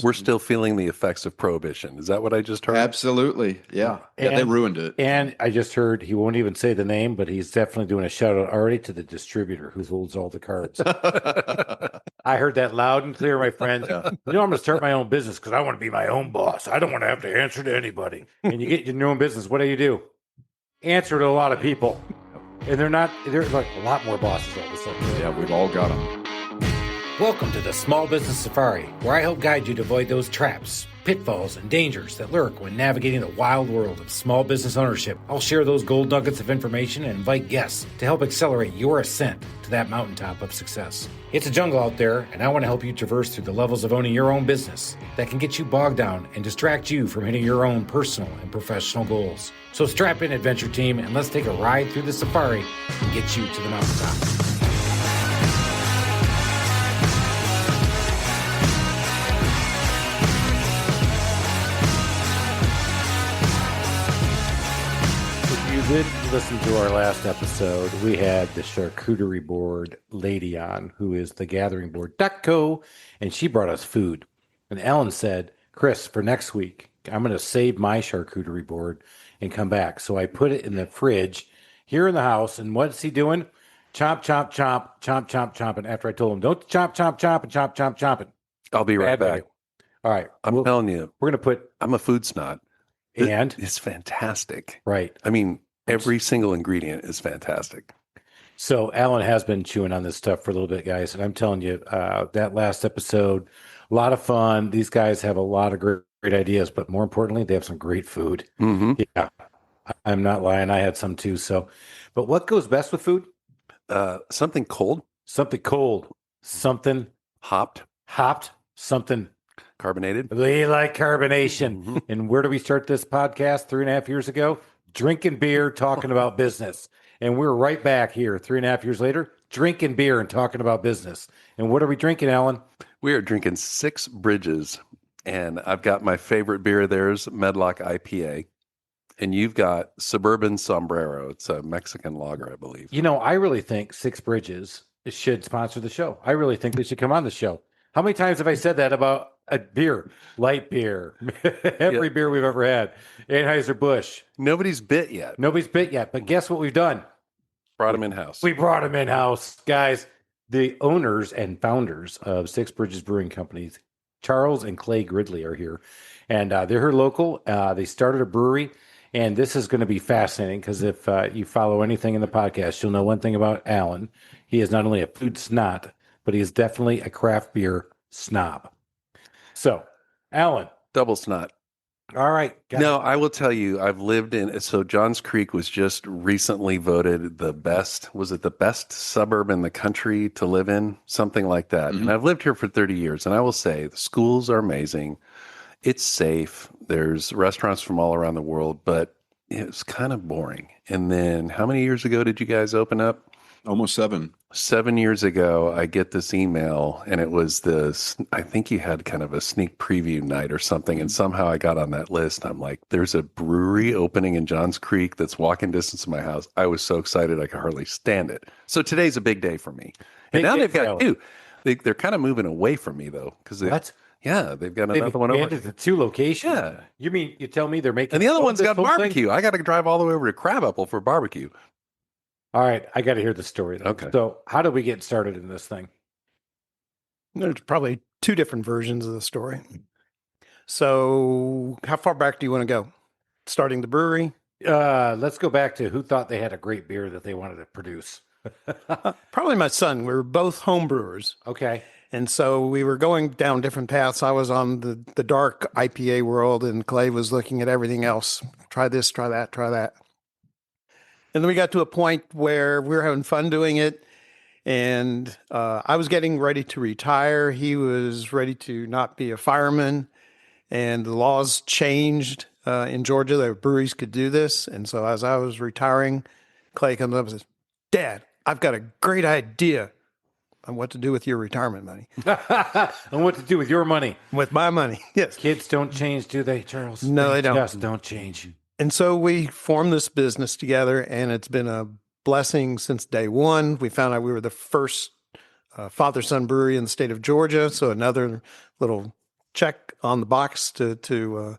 We're still feeling the effects of prohibition. Is that what I just heard? Absolutely. Yeah. Yeah, they ruined it. And I just heard he won't even say the name, but he's definitely doing a shout out already to the distributor who holds all the cards. I heard that loud and clear, my friend. Yeah. I'm going to start my own business because I want to be my own boss. I don't want to have to answer to anybody. And you get your own business. What do? Answer to a lot of people. And there's like a lot more bosses all of a sudden. Yeah, we've all got them. Welcome to the Small Business Safari, where I help guide you to avoid those traps, pitfalls, and dangers that lurk when navigating the wild world of small business ownership. I'll share those gold nuggets of information and invite guests to help accelerate your ascent to that mountaintop of success. It's a jungle out there, and I want to help you traverse through the levels of owning your own business that can get you bogged down and distract you from hitting your own personal and professional goals. So strap in, adventure team, and let's take a ride through the safari and get you to the mountaintop. Did listen to our last episode. We had the charcuterie board lady on, who is the gathering board.co, and she brought us food. And Alan said, Chris, for next week, I'm going to save my charcuterie board and come back. So I put it in the fridge here in the house. And what's he doing? Chomp, chomp, chomp, chomp, chomp, chomp. And after I told him, don't chomp, chomp, chomp, and chomp, chomp, chomp it. I'll be right back. All right. I'm telling you. We're going to put. I'm a food snot. And? It's fantastic. Right. I mean, every single ingredient is fantastic. So Alan has been chewing on this stuff for a little bit, guys. And I'm telling you, that last episode, a lot of fun. These guys have a lot of great ideas, but more importantly, they have some great food. Mm-hmm. Yeah, I'm not lying. I had some too. So, but what goes best with food? Something cold. Something cold. Something hopped. Something carbonated. We like carbonation. Mm-hmm. And where do we start this podcast 3.5 years ago? Drinking beer, talking about business. And we're right back here 3.5 years later, drinking beer and talking about business. And what are we drinking, Alan? We are drinking Six Bridges. And I've got my favorite beer. There's Medlock IPA. And you've got Suburban Sombrero. It's a Mexican lager, I believe. You know, I really think Six Bridges should sponsor the show. I really think they should come on the show. How many times have I said that about a beer, light beer, every beer we've ever had, Anheuser-Busch. Nobody's bit yet. But guess what we've done? Brought them in-house. We brought them in-house. Guys, the owners and founders of Six Bridges Brewing Companies, Charles and Clay Gridley, are here. And they're here local. They started a brewery. And this is going to be fascinating because if you follow anything in the podcast, you'll know one thing about Alan. He is not only a food snot, but he is definitely a craft beer snob. So, Alan. Double snot. All right. No, I will tell you, I've lived in, so Johns Creek was just recently voted the best suburb in the country to live in? Something like that. Mm-hmm. And I've lived here for 30 years. And I will say, the schools are amazing. It's safe. There's restaurants from all around the world, but it's kind of boring. And then how many years ago did you guys open up? Almost 7. 7 years ago, I get this email, and it was I think you had kind of a sneak preview night or something, and somehow I got on that list. I'm like, there's a brewery opening in Johns Creek that's walking distance of my house. I was so excited I could hardly stand it. So today's a big day for me. And now they've got two. They're kind of moving away from me, though. What? Yeah, they've got another one over. The 2 locations? Yeah. You tell me they're making... And the other one's got barbecue. I got to drive all the way over to Crabapple for barbecue. All right, I got to hear the story. Okay. So how did we get started in this thing? There's probably 2 different versions of the story. So how far back do you want to go? Starting the brewery? Let's go back to who thought they had a great beer that they wanted to produce. Probably my son. We were both homebrewers. Okay. And so we were going down different paths. I was on the dark IPA world, and Clay was looking at everything else. Try this, try that, try that. And then we got to a point where we were having fun doing it. And I was getting ready to retire. He was ready to not be a fireman. And the laws changed in Georgia that breweries could do this. And so as I was retiring, Clay comes up and says, Dad, I've got a great idea on what to do with your retirement money. And what to do with your money. With my money, yes. Kids don't change, do they, Charles? No, they don't. Just don't change. And so we formed this business together, and it's been a blessing since day one. We found out we were the first father-son brewery in the state of Georgia, so another little check on the box to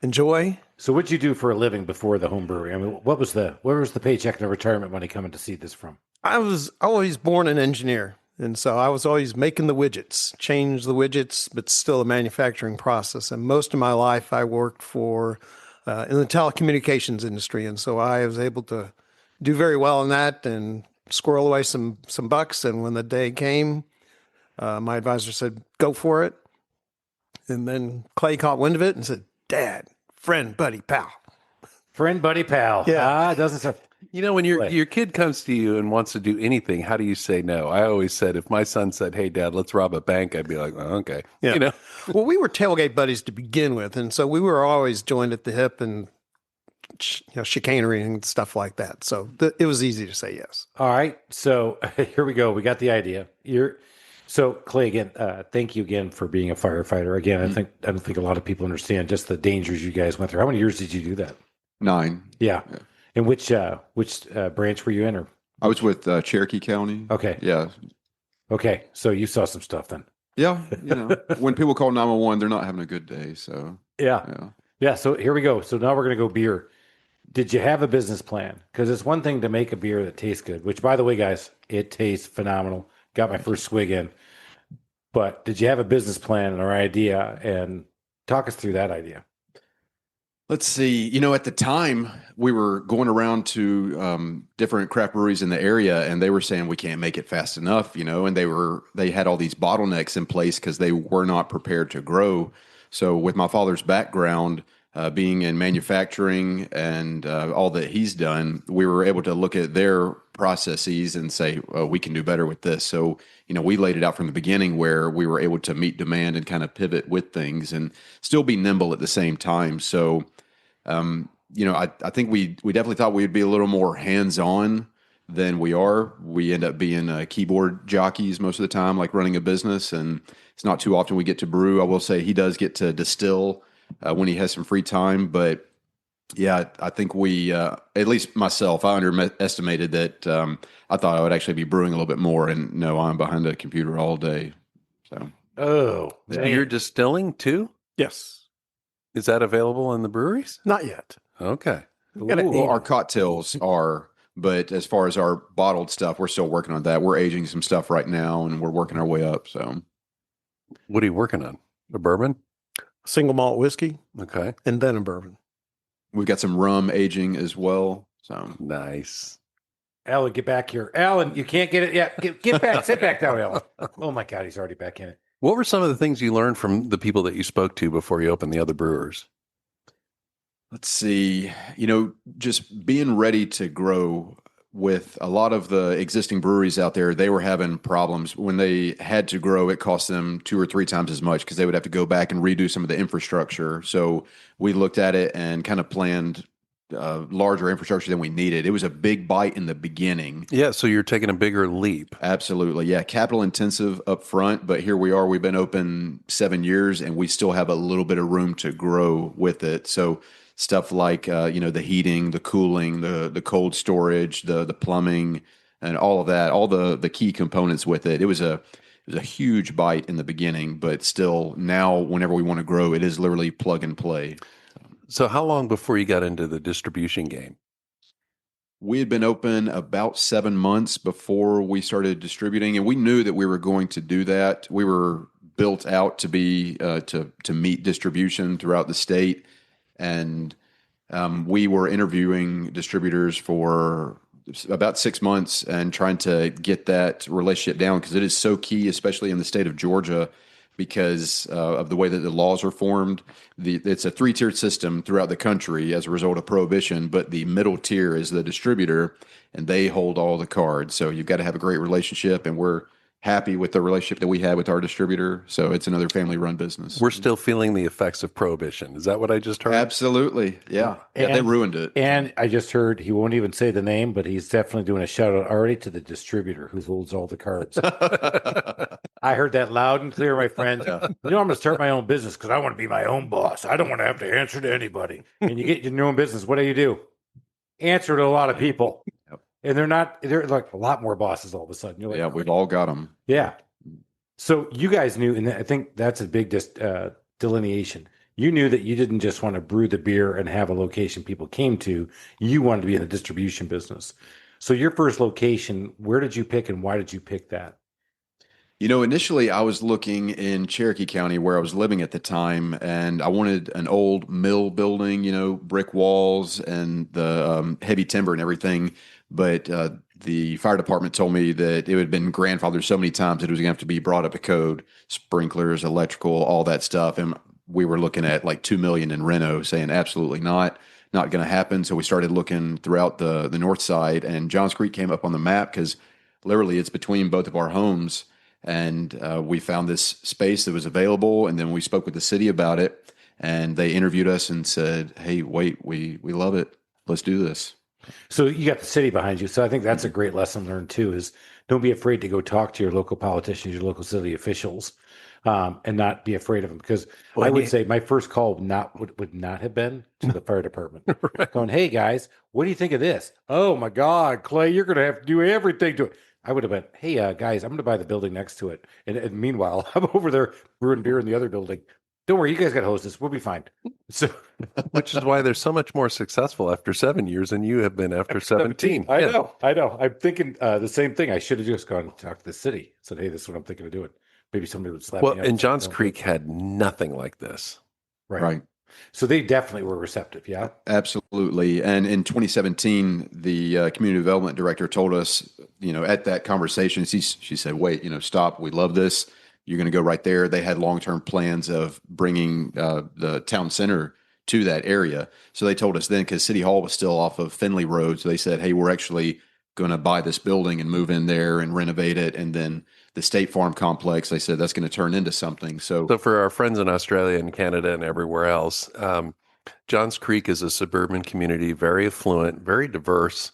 enjoy. So what'd you do for a living before the home brewery? I mean, where was the paycheck and the retirement money coming to see this from? I was always born an engineer. And so I was always making the widgets, change the widgets, but still a manufacturing process. And most of my life I worked for in the telecommunications industry. And so I was able to do very well in that and squirrel away some bucks. And when the day came, my advisor said, go for it. And then Clay caught wind of it and said, Dad, friend, buddy, pal. Friend, buddy, pal. Yeah. It doesn't sound... You know, when your kid comes to you and wants to do anything, how do you say no? I always said, if my son said, hey, Dad, let's rob a bank, I'd be like, oh, okay. Yeah. You know? Well, we were tailgate buddies to begin with. And so we were always joined at the hip and chicanery and stuff like that. So it was easy to say yes. All right. So here we go. We got the idea. So Clay, again, thank you again for being a firefighter. Again, I don't think a lot of people understand just the dangers you guys went through. How many years did you do that? 9. Yeah. And which branch were you in? Or I was with Cherokee County. okay. Yeah. Okay. So you saw some stuff then. Yeah. When people call 911, they're not having a good day. So Yeah. So here we go. So now we're going to go beer. Did you have a business plan? Because it's one thing to make a beer that tastes good, which, by the way, guys, it tastes phenomenal. Got my first swig in. But did you have a business plan or idea? And talk us through that idea. let's see. At the time, we were going around to different craft breweries in the area, and they were saying we can't make it fast enough, and they had all these bottlenecks in place because they were not prepared to grow. So with my father's background, being in manufacturing and all that he's done, we were able to look at their processes and say, oh, we can do better with this. So, we laid it out from the beginning where we were able to meet demand and kind of pivot with things and still be nimble at the same time. So, I think we definitely thought we'd be a little more hands-on than we are. We end up being keyboard jockeys most of the time, like running a business, and it's not too often we get to brew. I will say he does get to distill when he has some free time, but yeah, I think we, at least myself, I underestimated that. I thought I would actually be brewing a little bit more, and no, I'm behind a computer all day. So, you're distilling too? Yes. Is that available in the breweries? Not yet. Okay. well, our cocktails are, but as far as our bottled stuff, we're still working on that. We're aging some stuff right now, and we're working our way up. So, what are you working on? A bourbon? Single malt whiskey. Okay. And then a bourbon. we've got some rum aging as well. So Nice. Alan, get back here. Alan, you can't get it yet. Get back. Sit back down, Alan. Oh, my God. He's already back in it. What were some of the things you learned from the people that you spoke to before you opened the other brewers? let's see, just being ready to grow. With a lot of the existing breweries out there, they were having problems. When they had to grow, it cost them 2 or 3 times as much because they would have to go back and redo some of the infrastructure. So we looked at it and kind of planned larger infrastructure than we needed. It was a big bite in the beginning. Yeah, so you're taking a bigger leap. Absolutely. Yeah, capital intensive up front, but here we are. We've been open 7 years and we still have a little bit of room to grow with it. So stuff like, the heating, the cooling, the cold storage, the plumbing, and all of that, all the key components with it. It was a huge bite in the beginning, but still now, whenever we want to grow, it is literally plug and play. So how long before you got into the distribution game? We had been open about 7 months before we started distributing, and we knew that we were going to do that. We were built out to be to meet distribution throughout the state. And we were interviewing distributors for about 6 months and trying to get that relationship down because it is so key, especially in the state of Georgia, because of the way that the laws are formed. It's a 3-tiered system throughout the country as a result of prohibition, but the middle tier is the distributor, and they hold all the cards. So you've got to have a great relationship, and we're happy with the relationship that we had with our distributor. So it's another family-run business. We're still feeling the effects of prohibition. Is that what I just heard? Absolutely. Yeah. They ruined it. And I just heard he won't even say the name, but he's definitely doing a shout out already to the distributor who holds all the cards. I heard that loud and clear, my friend. Yeah. I'm going to start my own business because I want to be my own boss. I don't want to have to answer to anybody. And you get your own business. What do? Answer to a lot of people. Yep. And they're like a lot more bosses all of a sudden. You're like, yeah, we've all got them. Yeah. So you guys knew, and I think that's a big delineation. You knew that you didn't just want to brew the beer and have a location people came to. You wanted to be in the distribution business. So your first location, where did you pick and why did you pick that? Initially I was looking in Cherokee County where I was living at the time, and I wanted an old mill building, brick walls and the heavy timber and everything. But the fire department told me that it had been grandfathered so many times that it was going to have to be brought up to code, sprinklers, electrical, all that stuff. And we were looking at like 2 million in reno, saying absolutely not going to happen. So we started looking throughout the north side, and Johns Creek came up on the map because literally it's between both of our homes. And we found this space that was available, and then we spoke with the city about it, and they interviewed us and said, "Hey, wait, we love it. Let's do this." So you got the city behind you. So I think that's a great lesson learned too, is don't be afraid to go talk to your local politicians, your local city officials, and not be afraid of them. Because I would say my first call would not have been to the fire department. Right. Going, hey guys, what do you think of this? Oh my God, Clay, you're going to have to do everything to it. I would have been, hey guys, I'm going to buy the building next to it. And meanwhile, I'm over there brewing beer in the other building. Don't worry, you guys got hostess. We'll be fine. So, Which is why they're so much more successful after 7 years than you have been after 17. I know. I'm thinking the same thing. I should have just gone and talked to the city. Said, hey, this is what I'm thinking of doing. Maybe somebody would slap me up. And Johns Creek had nothing like this. Right. So they definitely were receptive. Yeah. Absolutely. And in 2017, the community development director told us, at that conversation, she said, wait, stop. We love this. You're going to go right there. They had long-term plans of bringing the town center to that area. So they told us then, because City Hall was still off of Finley Road. So they said, hey, we're actually going to buy this building and move in there and renovate it. And then the State Farm complex, they said that's going to turn into something. So for our friends in Australia and Canada and everywhere else, Johns Creek is a suburban community, very affluent, very diverse,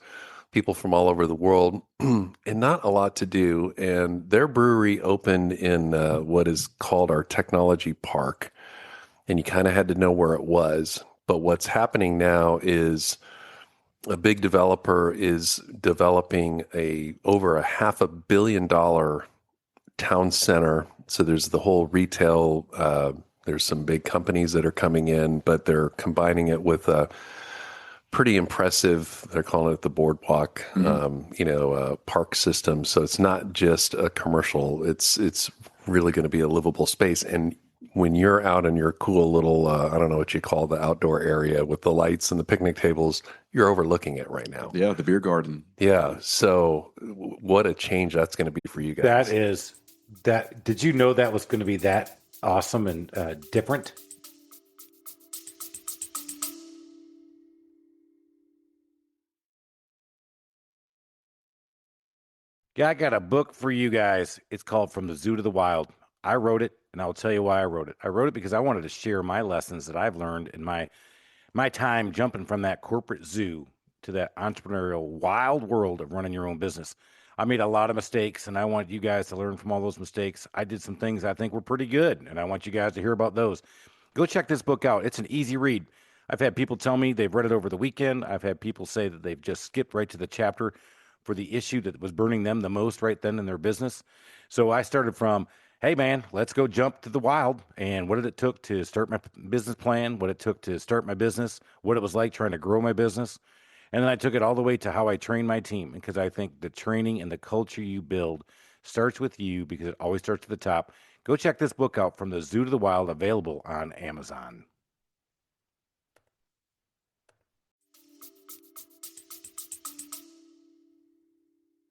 people from all over the world, and not a lot to do. And their brewery opened in what is called our technology park. And you kind of had to know where it was. But what's happening now is a big developer is developing over a $500 million town center. So there's the whole retail, there's some big companies that are coming in, but they're combining it with a pretty impressive, they're calling it the boardwalk, park system. So it's not just a commercial, it's really going to be a livable space. And when you're out in your cool little, I don't know what you call the outdoor area with the lights and the picnic tables, you're overlooking it right now. Yeah, the beer garden. Yeah. So what a change that's going to be for you guys. Did you know that was going to be that awesome and different? Yeah, I got a book for you guys. It's called From the Zoo to the Wild. I wrote it, and I'll tell you why I wrote it. I wrote it because I wanted to share my lessons that I've learned in my time jumping from that corporate zoo to that entrepreneurial wild world of running your own business. I made a lot of mistakes, and I want you guys to learn from all those mistakes. I did some things I think were pretty good, and I want you guys to hear about those. Go check this book out. It's an easy read. I've had people tell me they've read it over the weekend. I've had people say that they've just skipped right to the chapter for the issue that was burning them the most right then in their business. So I started from, hey man, let's go jump to the wild. And what it took to start my business plan, what it took to start my business, what it was like trying to grow my business. And then I took it all the way to how I train my team, because I think the training and the culture you build starts with you, because it always starts at the top. Go check this book out, From the Zoo to the Wild, available on Amazon.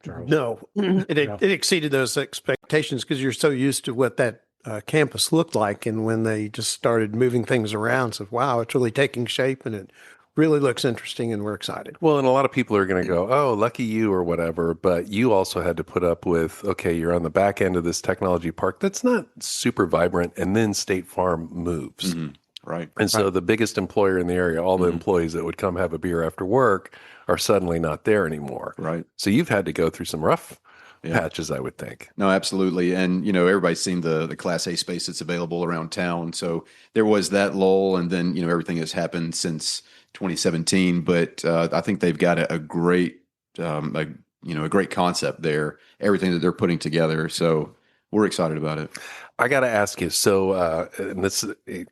Charles? No, it exceeded those expectations because you're so used to what that campus looked like. And when they just started moving things around, said, wow, it's really taking shape and it really looks interesting and we're excited. Well, and a lot of people are going to go, oh, lucky you or whatever. But you also had to put up with, okay, you're on the back end of this technology park that's not super vibrant. And then State Farm moves. Mm-hmm. Right. And so the biggest employer in the area, all the employees that would come have a beer after work are suddenly not there anymore. Right. So you've had to go through some rough patches, I would think. No, absolutely. And, everybody's seen the Class A space that's available around town. So there was that lull, and then, everything has happened since 2017. But I think they've got a great, a great concept there, everything that they're putting together. So we're excited about it. I got to ask you. So, and this,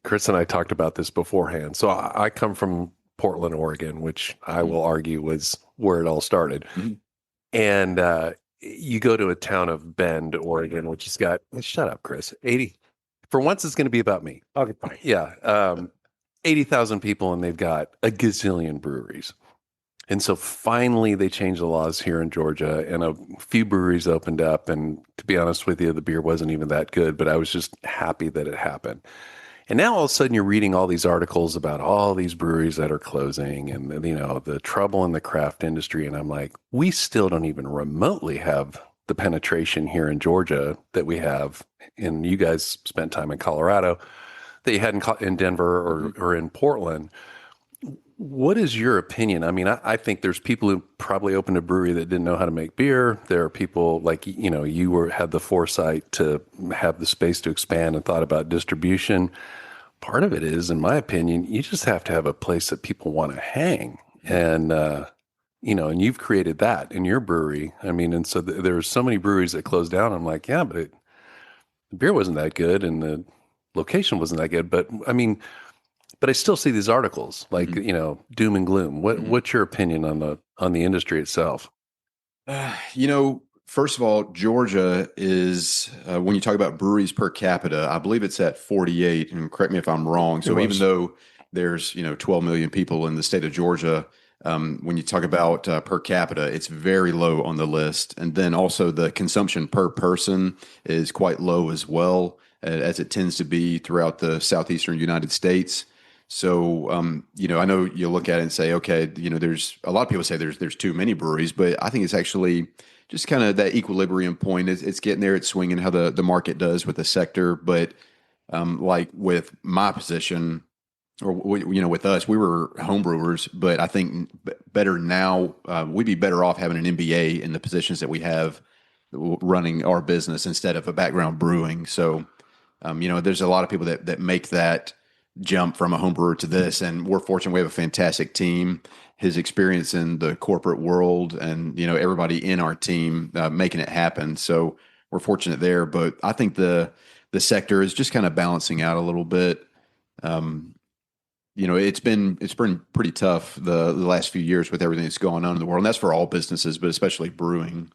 Chris and I talked about this beforehand. So, I come from Portland, Oregon, which I will argue was where it all started. Mhm. And you go to a town of Bend, Oregon, which has got, shut up, Chris, 80. For once, it's going to be about me. Okay, fine. Yeah. 80,000 people, and they've got a gazillion breweries. And so finally, they changed the laws here in Georgia, and a few breweries opened up. And to be honest with you, the beer wasn't even that good, but I was just happy that it happened. And now all of a sudden, you're reading all these articles about all these breweries that are closing, and the trouble in the craft industry. And I'm like, we still don't even remotely have the penetration here in Georgia that we have. And you guys spent time in Colorado that you had in Denver or in Portland. What is your opinion? I mean, I think there's people who probably opened a brewery that didn't know how to make beer. There are people like, had the foresight to have the space to expand and thought about distribution. Part of it is, in my opinion, you just have to have a place that people want to hang. And, and you've created that in your brewery. I mean, and so there's so many breweries that closed down. I'm like, yeah, but the beer wasn't that good and the location wasn't that good. But I mean, but I still see these articles like, doom and gloom. What's your opinion on the industry itself? First of all, Georgia is, when you talk about breweries per capita, I believe it's at 48, and correct me if I'm wrong. So even though there's, 12 million people in the state of Georgia, when you talk about per capita, it's very low on the list. And then also the consumption per person is quite low as well, as it tends to be throughout the southeastern United States. So, I know you look at it and say, okay, there's a lot of people say there's too many breweries, but I think it's actually just kind of that equilibrium point. It's getting there, it's swinging how the market does with the sector. But like with my position, or with us, we were homebrewers, but I think better now, we'd be better off having an MBA in the positions that we have running our business instead of a background brewing. So, there's a lot of people that make that jump from a home brewer to this, and we're fortunate we have a fantastic team. His experience in the corporate world, and everybody in our team making it happen. So we're fortunate there. But I think the sector is just kind of balancing out a little bit. It's been pretty tough the last few years with everything that's going on in the world, and that's for all businesses, but especially brewing.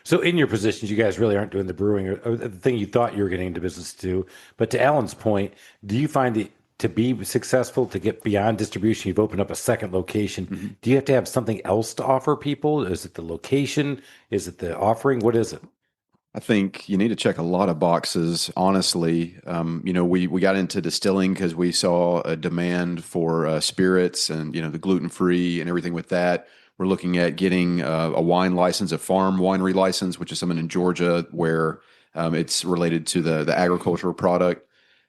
So in your positions, you guys really aren't doing the brewing or the thing you thought you were getting into business to do. But to Alan's point, do you find it to be successful, to get beyond distribution? You've opened up a second location. Mm-hmm. Do you have to have something else to offer people? Is it the location? Is it the offering? What is it? I think you need to check a lot of boxes, honestly. We got into distilling because we saw a demand for spirits and, the gluten-free and everything with that. We're looking at getting a wine license, a farm winery license, which is something in Georgia where it's related to the agricultural product.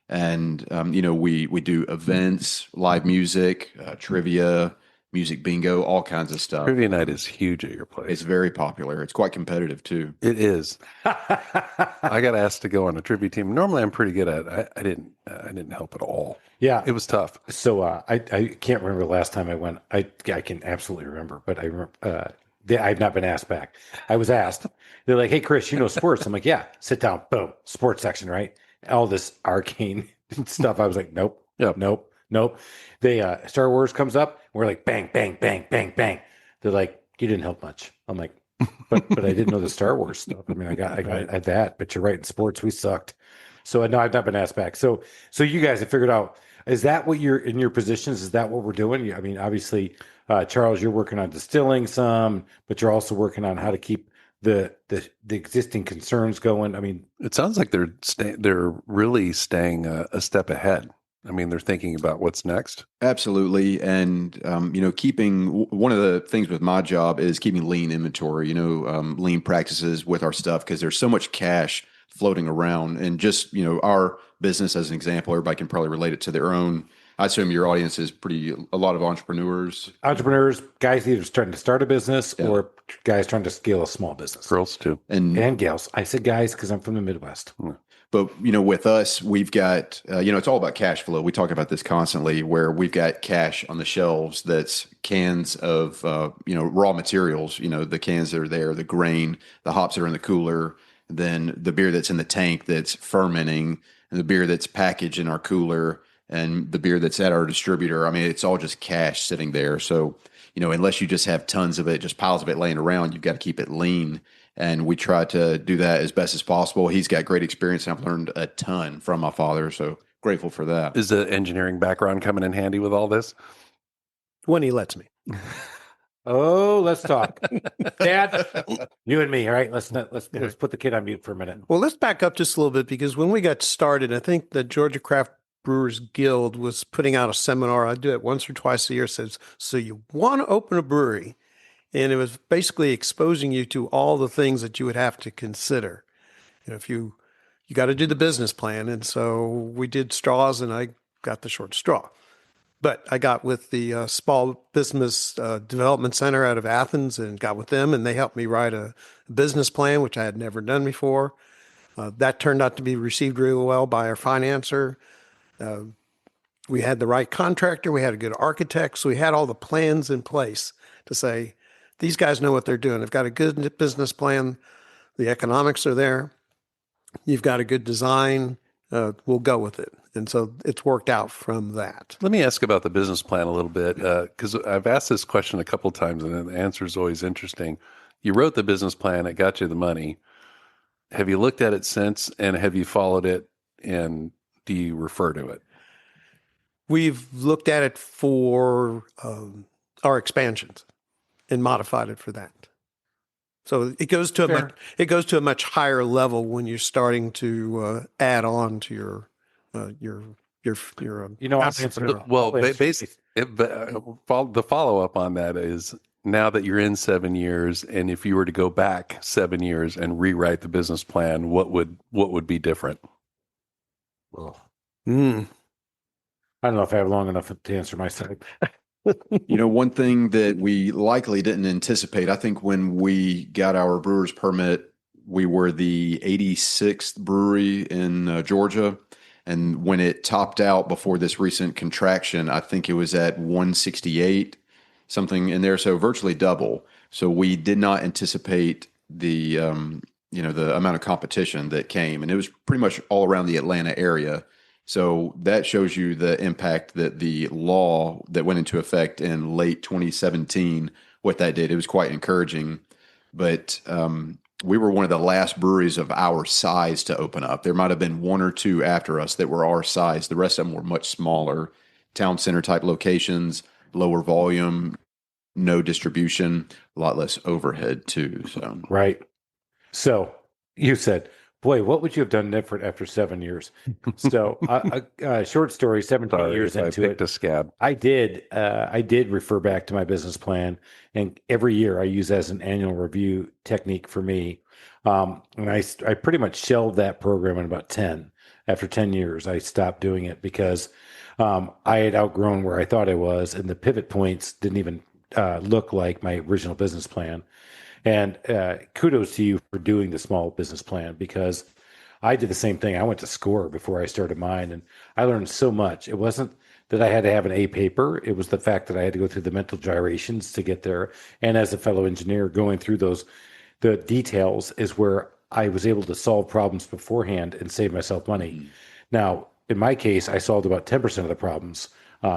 And, we do events, live music, trivia, music bingo, all kinds of stuff. Trivia night is huge at your place. It's very popular. It's quite competitive too. It is. I got asked to go on a trivia team. Normally I'm pretty good at it. I didn't help at all. Yeah. It was tough. So I can't remember the last time I went. I can absolutely remember, but I remember I've not been asked back. I was asked. They're like, "Hey, Chris, you know sports?" I'm like, "Yeah." Sit down. Boom. Sports section, right? All this arcane stuff. I was like, "Nope. Yep. Nope. Nope." They Star Wars comes up. We're like, bang, bang, bang, bang, bang. They're like, "You didn't help much." I'm like, but I didn't know the Star Wars stuff. I mean, I got that, but you're right. In sports, we sucked. So no, I've not been asked back. So you guys have figured out. Is that what you're in your positions? Is that what we're doing? I mean, obviously, Charles, you're working on distilling some, but you're also working on how to keep the existing concerns going. I mean, it sounds like they're really staying a step ahead. I mean, they're thinking about what's next. Absolutely. And, keeping one of the things with my job is keeping lean inventory, lean practices with our stuff, because there's so much cash floating around. And just, our business as an example, everybody can probably relate it to their own. I assume your audience is a lot of entrepreneurs. Entrepreneurs, guys either starting to start a business or guys trying to scale a small business. Girls too. And gals. I said guys because I'm from the Midwest. But, with us, we've got, it's all about cash flow. We talk about this constantly, where we've got cash on the shelves that's cans of, raw materials, the cans that are there, the grain, the hops that are in the cooler, than the beer that's in the tank that's fermenting, and the beer that's packaged in our cooler, and the beer that's at our distributor. I mean, it's all just cash sitting there. So, unless you just have tons of it, just piles of it laying around, you've got to keep it lean. And we try to do that as best as possible. He's got great experience, and I've learned a ton from my father. So grateful for that. Is the engineering background coming in handy with all this? When he lets me. Oh, let's talk. Dad, you and me, all right? Let's put the kid on mute for a minute. Well, let's back up just a little bit, because when we got started, I think the Georgia Craft Brewers Guild was putting out a seminar. I do it once or twice a year. Says, so you want to open a brewery? And it was basically exposing you to all the things that you would have to consider. If you got to do the business plan. And so we did straws, and I got the short straw. But I got with the Small Business Development Center out of Athens and got with them, and they helped me write a business plan, which I had never done before. That turned out to be received really well by our financer. We had the right contractor. We had a good architect. So we had all the plans in place to say, these guys know what they're doing. They've got a good business plan. The economics are there. You've got a good design. We'll go with it. And so it's worked out from that. Let me ask about the business plan a little bit, because I've asked this question a couple of times, and the answer is always interesting. You wrote the business plan. It got you the money. Have you looked at it since, and have you followed it, and do you refer to it? We've looked at it for our expansions and modified it for that. So it goes to a much higher level when you're starting to add on to your Well, basically, the follow up on that is, now that you're in 7 years, and if you were to go back 7 years and rewrite the business plan, what would be different? Well, I don't know if I have long enough to answer my side. One thing that we likely didn't anticipate, I think when we got our brewer's permit, we were the 86th brewery in Georgia. And when it topped out before this recent contraction, I think it was at 168, something in there. So virtually double. So we did not anticipate the amount of competition that came. And it was pretty much all around the Atlanta area. So that shows you the impact that the law that went into effect in late 2017, what that did. It was quite encouraging. But we were one of the last breweries of our size to open up. There might have been one or two after us that were our size. The rest of them were much smaller, town center type locations, lower volume, no distribution, a lot less overhead too. So right. So you said, boy, what would you have done different after 7 years? So, short story, 17 years into it, a scab. I did refer back to my business plan, and every year I use as an annual review technique for me. And I pretty much shelved that program in about 10. After 10 years, I stopped doing it because I had outgrown where I thought I was, and the pivot points didn't even look like my original business plan. And kudos to you for doing the small business plan, because I did the same thing. I went to SCORE before I started mine, and I learned so much. It wasn't that I had to have an A paper. It was the fact that I had to go through the mental gyrations to get there. And as a fellow engineer, going through the details is where I was able to solve problems beforehand and save myself money. Mm-hmm. Now, in my case, I solved about 10% of the problems.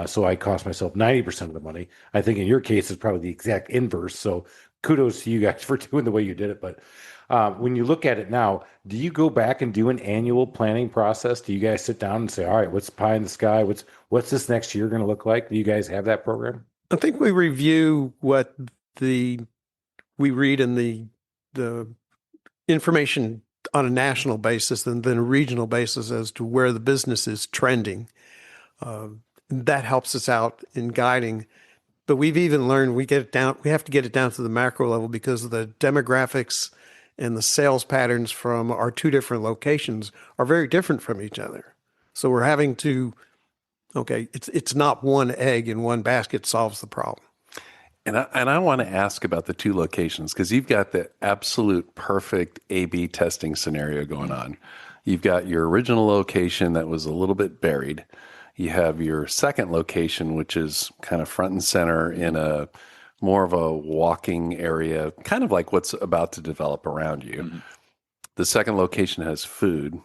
So I cost myself 90% of the money. I think in your case, it's probably the exact inverse. So kudos to you guys for doing the way you did it. But when you look at it now, do you go back and do an annual planning process? Do you guys sit down and say, all right, what's pie in the sky? What's this next year going to look like? Do you guys have that program? I think we review what we read in the information on a national basis and then a regional basis as to where the business is trending. That helps us out in guiding. But we've even learned we have to get it down to the macro level, because of the demographics and the sales patterns from our two different locations are very different from each other. So we're having to, it's not one egg in one basket solves the problem. And I want to ask about the two locations, because you've got the absolute perfect A/B testing scenario going on. You've got your original location that was a little bit buried. You have your second location, which is kind of front and center in a more of a walking area, kind of like what's about to develop around you. Mm-hmm. the second location has food,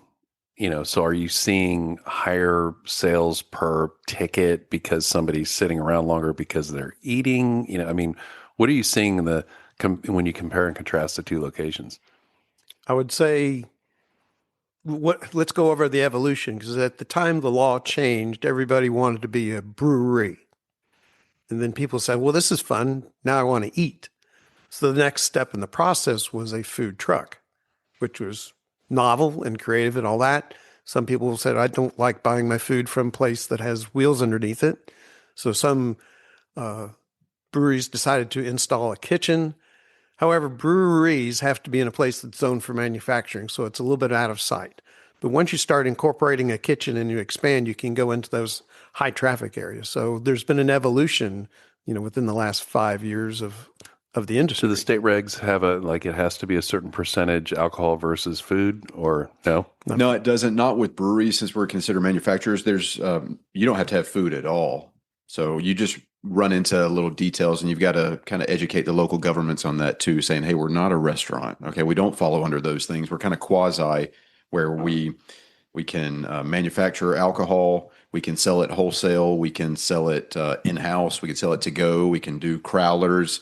so are you seeing higher sales per ticket because somebody's sitting around longer because they're eating? What are you seeing when you compare and contrast the two locations? I would say let's go over the evolution, because at the time the law changed, everybody wanted to be a brewery. And then people said, well, this is fun. Now I want to eat. So the next step in the process was a food truck, which was novel and creative and all that. Some people said, I don't like buying my food from a place that has wheels underneath it. So some breweries decided to install a kitchen. However, breweries have to be in a place that's zoned for manufacturing, so it's a little bit out of sight. But once you start incorporating a kitchen and you expand, you can go into those high traffic areas. So there's been an evolution, within the last 5 years of the industry. Do the state regs have it has to be a certain percentage alcohol versus food, or no? No, it doesn't. Not with breweries, since we're considered manufacturers. There's you don't have to have food at all. So you just run into little details, and you've got to kind of educate the local governments on that too, saying, hey, we're not a restaurant. Okay, we don't follow under those things. We're kind of quasi, where we can manufacture alcohol, we can sell it wholesale, we can sell it in-house, we can sell it to go, we can do crowlers,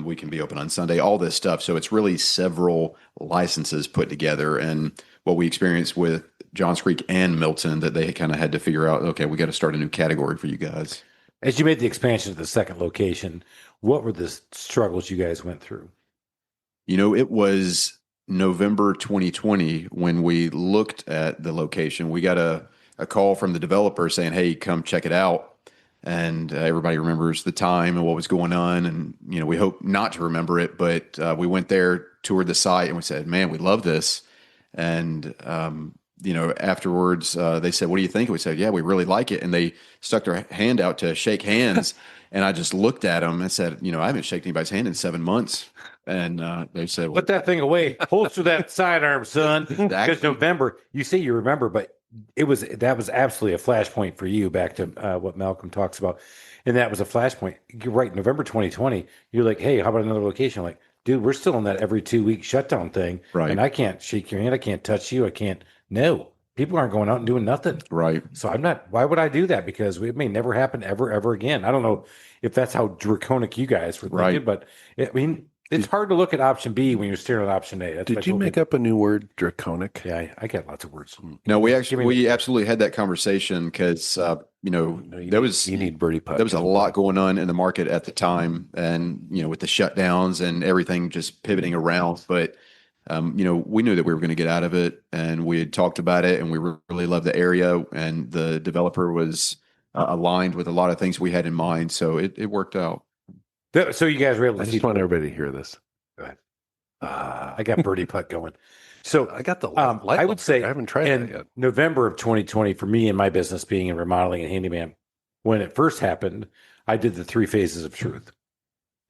we can be open on Sunday, all this stuff. So it's really several licenses put together. And what we experienced with Johns Creek and Milton, that they kind of had to figure out, okay, we got to start a new category for you guys. As you made the expansion to the second location, what were the struggles you guys went through? It was November 2020 when we looked at the location. We got a call from the developer saying, hey, come check it out. And everybody remembers the time and what was going on. And, we hope not to remember it, but we went there, toured the site, and we said, man, we love this. And, afterwards, they said, what do you think? And we said, yeah, we really like it. And they stuck their hand out to shake hands. And I just looked at them and said, I haven't shaken anybody's hand in 7 months. And they said, put that thing away. Holster that sidearm, son. Because November, you say you remember, but that was absolutely a flashpoint for you, back to what Malcolm talks about. And that was a flashpoint. You're right. November 2020, you're like, hey, how about another location? I'm like, dude, we're still in that every 2 week shutdown thing. Right. And I can't shake your hand. I can't touch you. No, people aren't going out and doing nothing. Right. So why would I do that? Because it may never happen ever again. I don't know if that's how draconic you guys were thinking, but it's hard to look at option B when you're staring at option A. Did you make up a new word, draconic? Yeah, I got lots of words. No, we absolutely had that conversation because, there was, you need birdie putt. There was a lot going on in the market at the time, and, with the shutdowns and everything just pivoting around. But, we knew that we were going to get out of it, and we had talked about it, and we really loved the area, and the developer was aligned with a lot of things we had in mind. So it worked out. So you guys were able to I just want everybody to hear this. Go ahead. I got birdie putt going. So I got the I would say I haven't tried that yet. November of 2020, for me and my business being in remodeling and handyman, when it first happened, I did the 3 phases of truth.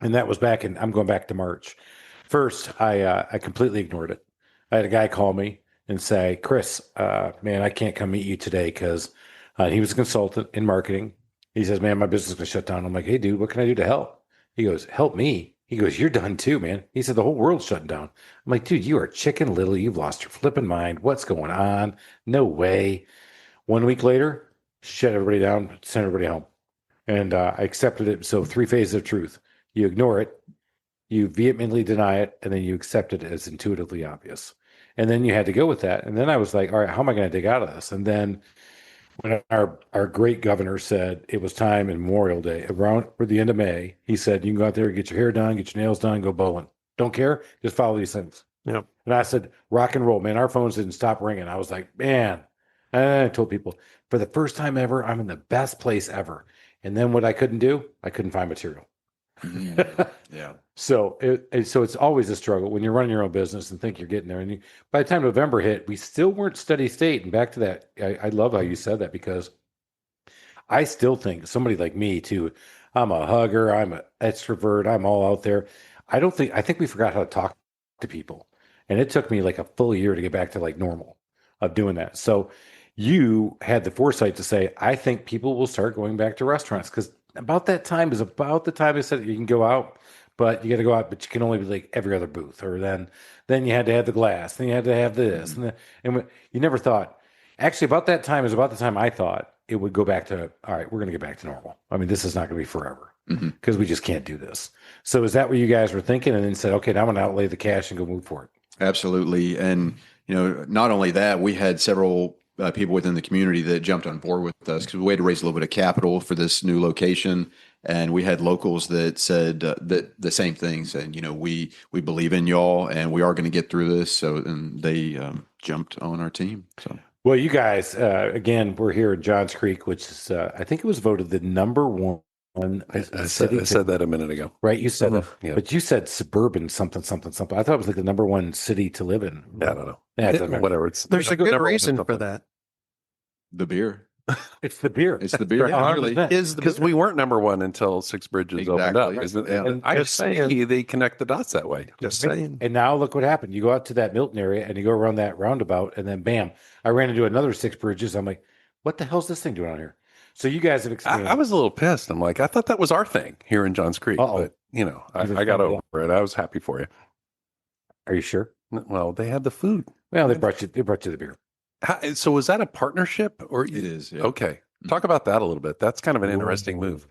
And that was I'm going back to March. First, I completely ignored it. I had a guy call me and say, Chris, man, I can't come meet you today because he was a consultant in marketing. He says, man, my business is going to shut down. I'm like, hey, dude, what can I do to help? He goes, help me. He goes, you're done too, man. He said, the whole world's shutting down. I'm like, dude, you are Chicken Little. You've lost your flipping mind. What's going on? No way. 1 week later, shut everybody down, sent everybody home. And I accepted it. So 3 phases of truth. You ignore it, you vehemently deny it, and then you accept it as intuitively obvious. And then you had to go with that. And then I was like, all right, how am I going to dig out of this? And then when our great governor said it was time in Memorial Day, around for the end of May, he said, you can go out there, get your hair done, get your nails done, go bowling. Don't care. Just follow these things. Yeah. And I said, rock and roll, man. Our phones didn't stop ringing. I was like, man. And I told people, for the first time ever, I'm in the best place ever. And then what I couldn't do, I couldn't find material. Yeah. So it's always a struggle when you're running your own business and think you're getting there. And by the time November hit, we still weren't steady state. And back to that, I love how you said that, because I still think somebody like me too, I'm a hugger, I'm an extrovert, I'm all out there. I think we forgot how to talk to people. And it took me like a full year to get back to like normal of doing that. So you had the foresight to say, I think people will start going back to restaurants, because about that time is about the time I said you can go out. but you got to go out, but you can only be like every other booth. Or then you had to have the glass, then you had to have this, you never thought. Actually, about that time is about the time I thought it would go back to, all right, we're going to get back to normal. I mean, this is not going to be forever because we just can't do this. So is that what you guys were thinking? And then said, okay, now I'm going to outlay the cash and go move for it. Absolutely. And, not only that, we had several people within the community that jumped on board with us because we had to raise a little bit of capital for this new location. And we had locals that said that the same thing, saying, we believe in y'all and we are going to get through this. So, and they jumped on our team. So. Well, you guys, again, we're here in Johns Creek, which is, I think it was voted the number one. I said that a minute ago. Right? You said that. Yeah. But you said suburban something. I thought it was like the number one city to live in. Yeah, I don't know. Yeah, it doesn't matter. Whatever. There's a good reason for that. The beer. It's the beer. It's the beer. Yeah, Really. Because we weren't number one until Six Bridges opened up. And I Just see saying. they connect the dots that way. Just saying. And now look what happened. You go out to that Milton area and you go around that roundabout, and then bam, I ran into another Six Bridges. I'm like, what the hell's this thing doing out here? So you guys have experienced. I was a little pissed. I'm like, I thought that was our thing here in Johns Creek. Uh-oh. But, I got over it. I was happy for you. Are you sure? Well, they had the food. Well, they brought you the beer. So was that a partnership? Or It is. Yeah. Okay. Talk about that a little bit. That's kind of an interesting move.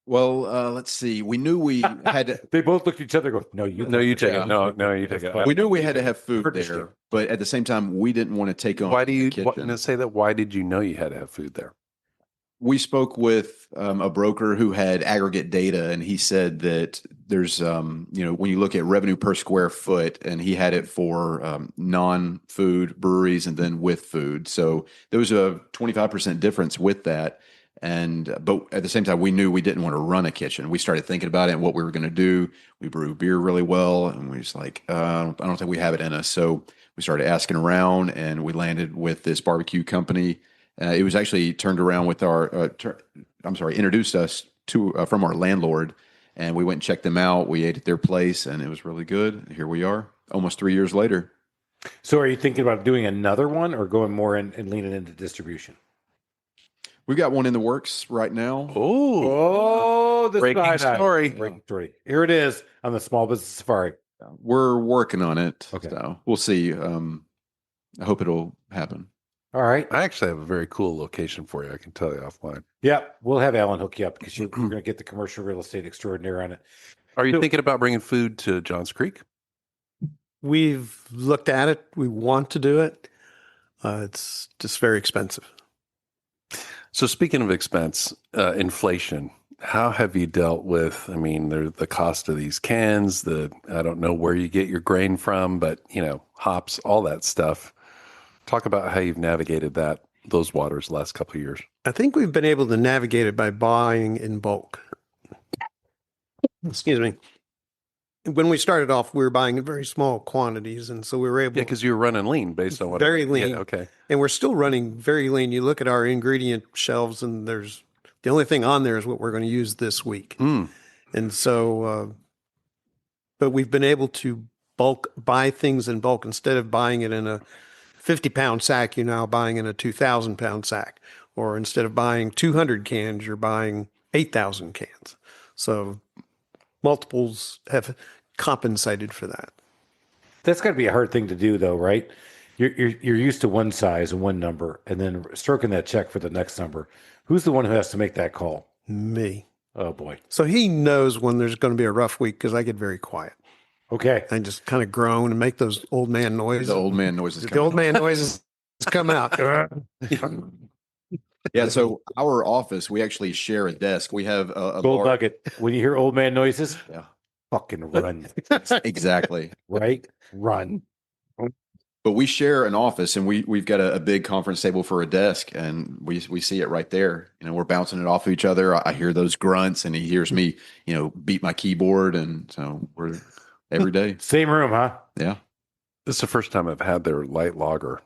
Well, let's see. We knew we had to, They both looked at each other and go, no, you take it. No, you take it. we knew we had to have food Partnership. there, but at the same time, we didn't want to take on Why do you the kitchen. say that? Why did you know you had to have food there? We spoke with a broker who had aggregate data, and he said that there's, when you look at revenue per square foot, and he had it for non-food breweries and then with food. So there was a 25% difference with that. But at the same time, we knew we didn't want to run a kitchen. We started thinking about it and what we were going to do. We brew beer really well, and we was like, I don't think we have it in us. So we started asking around, and we landed with this barbecue company. It was actually turned around with introduced us to from our landlord, and we went and checked them out. We ate at their place, and it was really good. Here we are, almost 3 years later. So are you thinking about doing another one or going more and leaning into distribution? We've got one in the works right now. Oh, this breaking story. Breaking story. Here it is on the Small Business Safari. We're working on it. Okay. So we'll see. I hope it'll happen. All right. I actually have a very cool location for you. I can tell you offline. Yeah, we'll have Alan hook you up because you're going to get the commercial real estate extraordinaire on it. Are you thinking about bringing food to Johns Creek? We've looked at it. We want to do it. It's just very expensive. So speaking of expense, inflation, how have you dealt with, the cost of these cans, I don't know where you get your grain from, but, hops, all that stuff. Talk about how you've navigated those waters the last couple of years. I think we've been able to navigate it by buying in bulk. Excuse me. When we started off, we were buying in very small quantities, and so we were able. Yeah, because you were running lean based on what. Very lean. Yeah, okay. And we're still running very lean. You look at our ingredient shelves, and there's the only thing on there is what we're going to use this week. And so, but we've been able to buy things in bulk instead of buying it in a 50-pound sack. You're now buying in a 2,000-pound sack, or instead of buying 200 cans, you're buying 8,000 cans. So multiples have compensated for that. That's got to be a hard thing to do, though, right? You're used to one size and one number, and then stroking that check for the next number. Who's the one who has to make that call? Me. Oh boy. So he knows when there's going to be a rough week because I get very quiet. Okay. I just kind of groan and make those old man noises. The old man noises. The old man noises come out. Yeah. So our office, we actually share a desk. We have a Gold large- nugget. When you hear old man noises, Yeah. fucking run. Exactly. Right? Run. But we share an office, and we've got a big conference table for a desk, and we see it right there. We're bouncing it off of each other. I hear those grunts, and he hears me, beat my keyboard, and so we're every day. Same room, huh? Yeah. This is the first time I've had their light lager.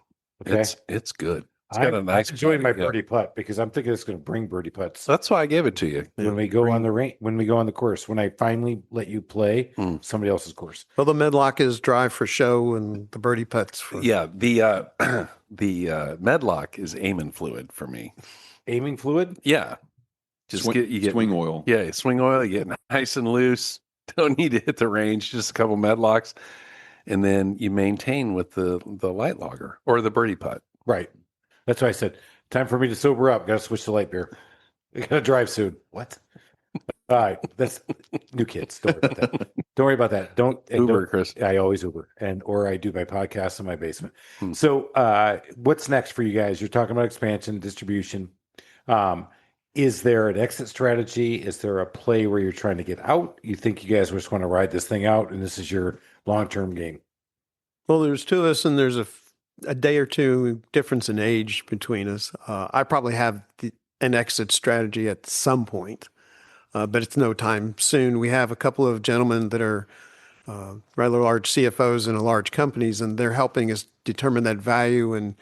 Okay. It's good. It's got a nice. I'm enjoying my yeah. birdie putt because I'm thinking it's going to bring birdie putts That's why I gave it to you. when we go on the course. When I finally let you play somebody else's course. Well, the Medlock is dry for show, and the birdie putts for. Yeah, the Medlock is aiming fluid for me. Aiming fluid? Yeah, just You get swing oil. Yeah, swing oil. You get nice and loose. Don't need to hit the range, just a couple medlocks. And then you maintain with the light lager or the birdie putt. Right. That's why I said, time for me to sober up. Got to switch to light beer. I got to drive soon. What? All right. That's new kids. Don't worry about that. Don't worry about that. Uber, Chris. I always Uber or I do my podcast in my basement. So what's next for you guys? You're talking about expansion, distribution. Is there an exit strategy? Is there a play where you're trying to get out? You think you guys just want to ride this thing out and this is your long-term game? Well, there's two of us, and there's a day or two difference in age between us. I probably have an exit strategy at some point, but it's no time soon. We have a couple of gentlemen that are rather large CFOs in large companies, and they're helping us determine that value and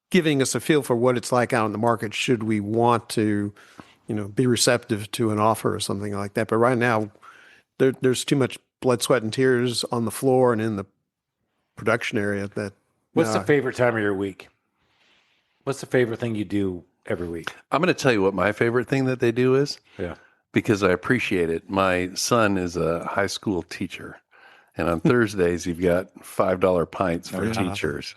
giving us a feel for what it's like out in the market should we want to, be receptive to an offer or something like that. But right now, there's too much blood, sweat, and tears on the floor and in the production area. What's the favorite time of your week? What's the favorite thing you do every week? I'm going to tell you what my favorite thing that they do is. Yeah. Because I appreciate it. My son is a high school teacher. And on Thursdays, you've got $5 pints for teachers.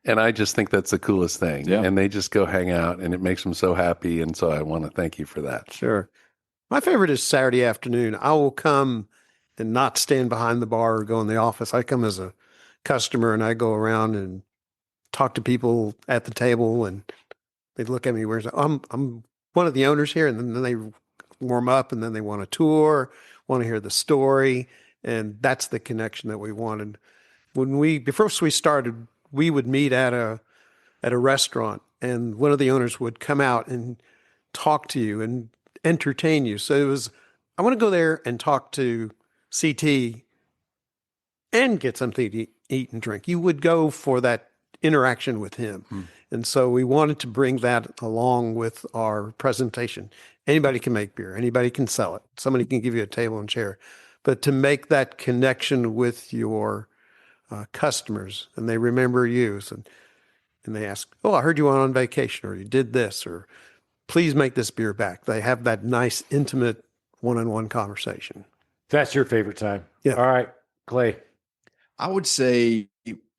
And I just think that's the coolest thing. Yeah. And they just go hang out, and it makes them so happy. And so I want to thank you for that. Sure. My favorite is Saturday afternoon. I will come and not stand behind the bar or go in the office. I come as a customer, and I go around and talk to people at the table, and they look at me where I'm one of the owners here, and then they warm up, and then they want a tour, want to hear the story, and that's the connection that we wanted. Before we started, we would meet at a restaurant, and one of the owners would come out and talk to you and entertain you. So it was, I want to go there and talk to CT and get something to eat and drink. You would go for that interaction with him. And so we wanted to bring that along with our presentation. Anybody can make beer. Anybody can sell it. Somebody can give you a table and chair. But to make that connection with your customers, and they remember you, and they ask, "Oh, I heard you went on vacation, or you did this, or please make this beer back." They have that nice, intimate, one-on-one conversation. That's your favorite time. Yeah. All right, Clay. I would say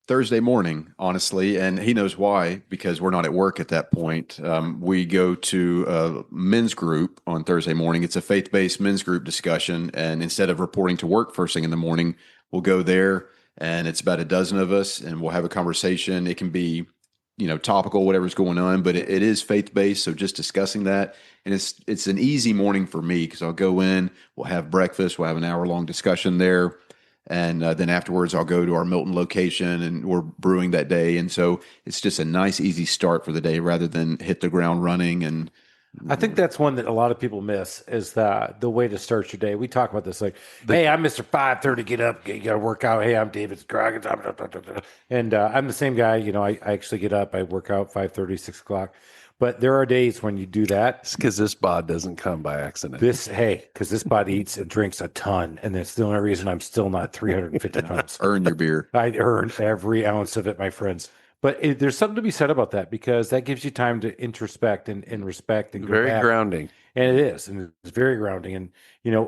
Thursday morning, honestly, and he knows why, because we're not at work at that point. We go to a men's group on Thursday morning. It's a faith-based men's group discussion, and instead of reporting to work first thing in the morning, we'll go there, and it's about a dozen of us, and we'll have a conversation. It can be, topical, whatever's going on, but it is faith-based, so just discussing that. And it's an easy morning for me because I'll go in, we'll have breakfast, we'll have an hour-long discussion there. And then afterwards, I'll go to our Milton location, and we're brewing that day. And so it's just a nice, easy start for the day rather than hit the ground running. And I think that's one that a lot of people miss is the way to start your day. We talk about this like, hey, I'm Mr. 5:30, get up, you got to work out. Hey, I'm David Scroggins. And I'm the same guy. I actually get up, I work out 5:30, 6 o'clock. But there are days when you do that. It's because this bod doesn't come by accident. Because this bod eats and drinks a ton. And that's the only reason I'm still not 350 pounds. earn your beer. I earn every ounce of it, my friends. But there's something to be said about that because that gives you time to introspect and respect. And very grounding. And it is. And it's very grounding. And,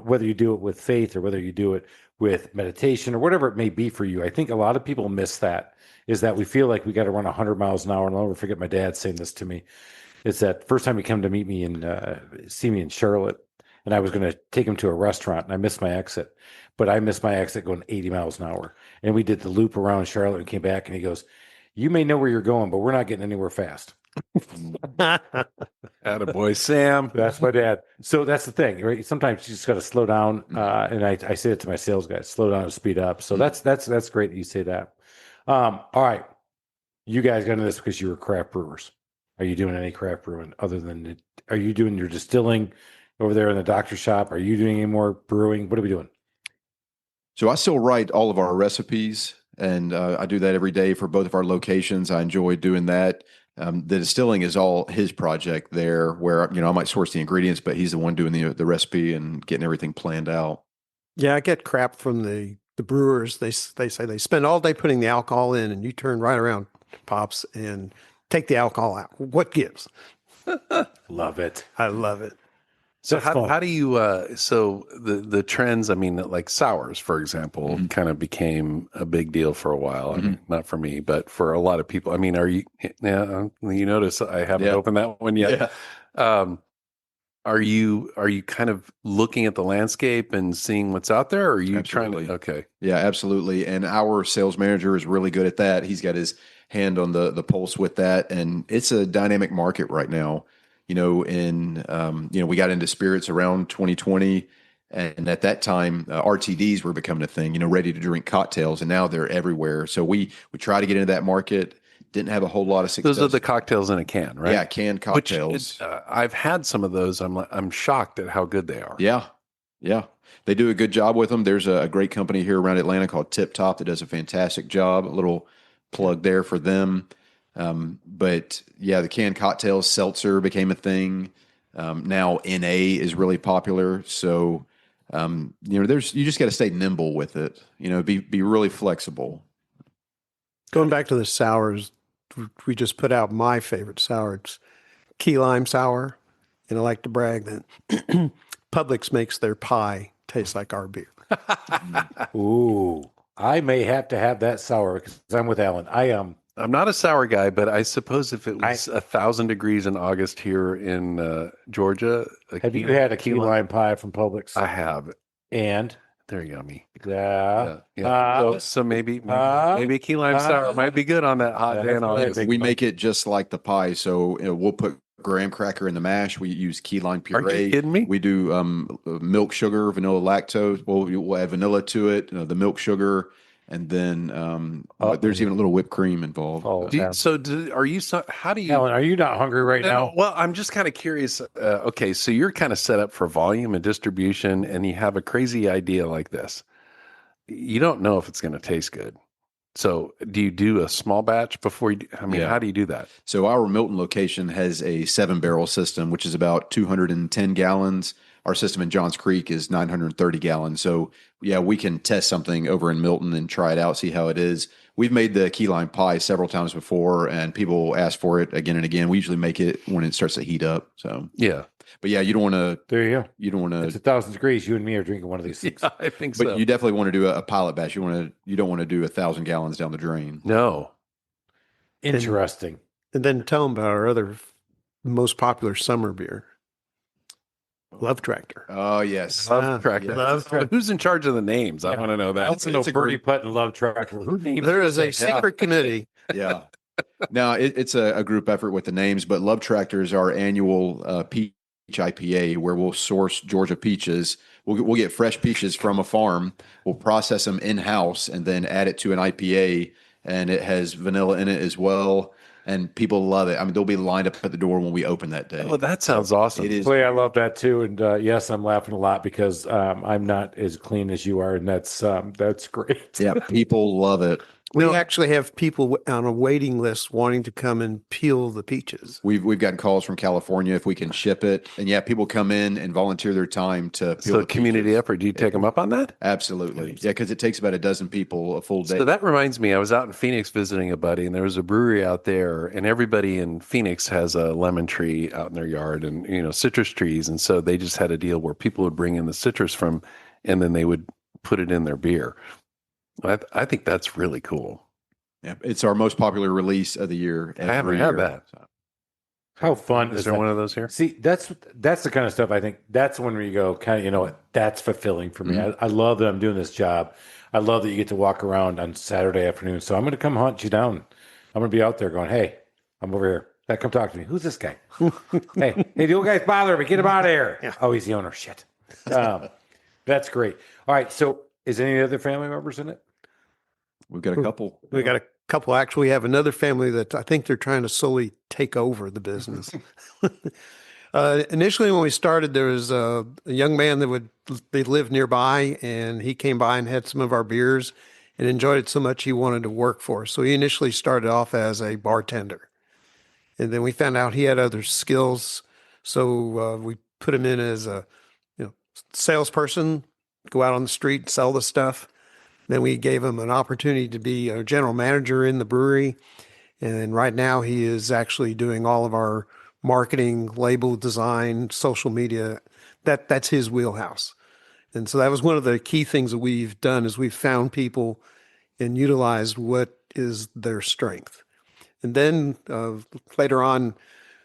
whether you do it with faith or whether you do it with meditation or whatever it may be for you, I think a lot of people miss that, is that we feel like we got to run 100 miles an hour. And I'll never forget my dad saying this to me. It's that first time he came to meet me and see me in Charlotte, and I was going to take him to a restaurant, and I missed my exit. But I missed my exit going 80 miles an hour. And we did the loop around Charlotte and came back, and he goes, "You may know where you're going, but we're not getting anywhere fast." Attaboy, Sam. That's my dad. So that's the thing, right? Sometimes you just got to slow down. And I say it to my sales guys, slow down and speed up. So that's great that you say that. All right. You guys got into this because you were craft brewers. Are you doing any craft brewing other than are you doing your distilling over there in the doctor shop? Are you doing any more brewing? What are we doing? So I still write all of our recipes, and I do that every day for both of our locations. I enjoy doing that. The distilling is all his project there, where I might source the ingredients, but he's the one doing the recipe and getting everything planned out. Yeah, I get crap from the brewers. They say they spend all day putting the alcohol in, and you turn right around, Pops, and take the alcohol out. What gives? Love it. I love it. So That's fun. how do you so the trends, I mean, like sours, for example, kind of became a big deal for a while. I mean, not for me, but for a lot of people. I mean, are you you notice I haven't Yeah. opened that one yet. Yeah. Are you kind of looking at the landscape and seeing what's out there, or are you Absolutely. trying to okay. Yeah, absolutely. And our sales manager is really good at that. He's got his hand on the pulse with that, and it's a dynamic market right now. We got into spirits around 2020, and at that time, RTDs were becoming a thing. Ready to drink cocktails, and now they're everywhere. So we try to get into that market. Didn't have a whole lot of success. Those are the cocktails in a can, right? Yeah, canned cocktails. Which I've had some of those. I'm shocked at how good they are. Yeah. Yeah. They do a good job with them. There's a great company here around Atlanta called Tip Top that does a fantastic job. A little plug there for them. But yeah, the canned cocktails, seltzer became a thing. Now NA is really popular. So, you just got to stay nimble with it, be really flexible. Going back to the sours, we just put out my favorite sour. It's key lime sour. And I like to brag that Publix makes their pie taste like our beer. Ooh, I may have to have that sour because I'm with Alan. I'm not a sour guy, but I suppose if it was 1,000 degrees in August here in Georgia, have you had a key lime pie from Publix? I have. And they're yummy. yeah. So maybe a key lime sour might be good on that hot day in August. We make it just like the pie. So we'll put graham cracker in the mash. We use key lime puree. Are you kidding me? We do milk sugar, vanilla lactose. We'll add vanilla to it, the milk sugar, and then there's even a little whipped cream involved. Are you? How do you? Alan, are you not hungry right now? Well, I'm just kind of curious. Okay, so you're kind of set up for volume and distribution, and you have a crazy idea like this. You don't know if it's going to taste good. So do you do a small batch before you how do you do that? So our Milton location has a 7-barrel system, which is about 210 gallons. Our system in Johns Creek is 930 gallons. So yeah, we can test something over in Milton and try it out, see how it is. We've made the key lime pie several times before, and people ask for it again and again. We usually make it when it starts to heat up. So yeah. But yeah, you don't want to. There you go. You don't want to. It's 1,000 degrees. You and me are drinking one of these things. Yeah, I think so. But you definitely want to do a pilot batch. You don't want to do 1,000 gallons down the drain. No. Interesting. And then tell them about our other most popular summer beer, Love Tractor. Oh yes, Love Tractor. Love Tractor. Who's in charge of the names? I want to know that. That's a Birdie Putt and Love Tractor. Who named There is a secret committee. Yeah. Now it's a group effort with the names, but Love Tractor is our annual peach IPA where we'll source Georgia peaches. We'll get fresh peaches from a farm. We'll process them in house and then add it to an IPA, and it has vanilla in it as well. And people love it. I mean, they'll be lined up at the door when we open that day. Well, that sounds awesome. It is. Clay, I love that too. And yes, I'm laughing a lot because I'm not as clean as you are, and that's great. Yeah, people love it. We actually have people on a waiting list wanting to come and peel the peaches. We've gotten calls from California if we can ship it, and yeah, people come in and volunteer their time to peel. So community effort. Do you take them up on that? Absolutely, yeah, because it takes about a dozen people a full day. So that reminds me, I was out in Phoenix visiting a buddy, and there was a brewery out there, and everybody in Phoenix has a lemon tree out in their yard, and citrus trees, and so they just had a deal where people would bring in the citrus from, and then they would put it in their beer. I think that's really cool. Yeah, it's our most popular release of the year. I haven't had that. How fun Is there one of those here? See, that's the kind of stuff I think that's when you go kind of, that's fulfilling for me. Mm-hmm. I love that I'm doing this job. I love that you get to walk around on Saturday afternoon. So I'm going to come hunt you down. I'm going to be out there going, hey, I'm over here. Hey, come talk to me. Who's this guy? hey, the old guy's bothering me. Get him out of here. Yeah. Oh, he's the owner. Shit. That's great. All right. So is any other family members in it? We've got a couple. We got a couple. Actually, we have another family that I think they're trying to slowly take over the business. Initially, when we started, there was a young man that they lived nearby, and he came by and had some of our beers and enjoyed it so much he wanted to work for us. So he initially started off as a bartender, and then we found out he had other skills. So we put him in as a salesperson, go out on the street and sell the stuff. Then we gave him an opportunity to be a general manager in the brewery. And right now he is actually doing all of our marketing, label design, social media, that's his wheelhouse. And so that was one of the key things that we've done is we've found people and utilized what is their strength. And then later on,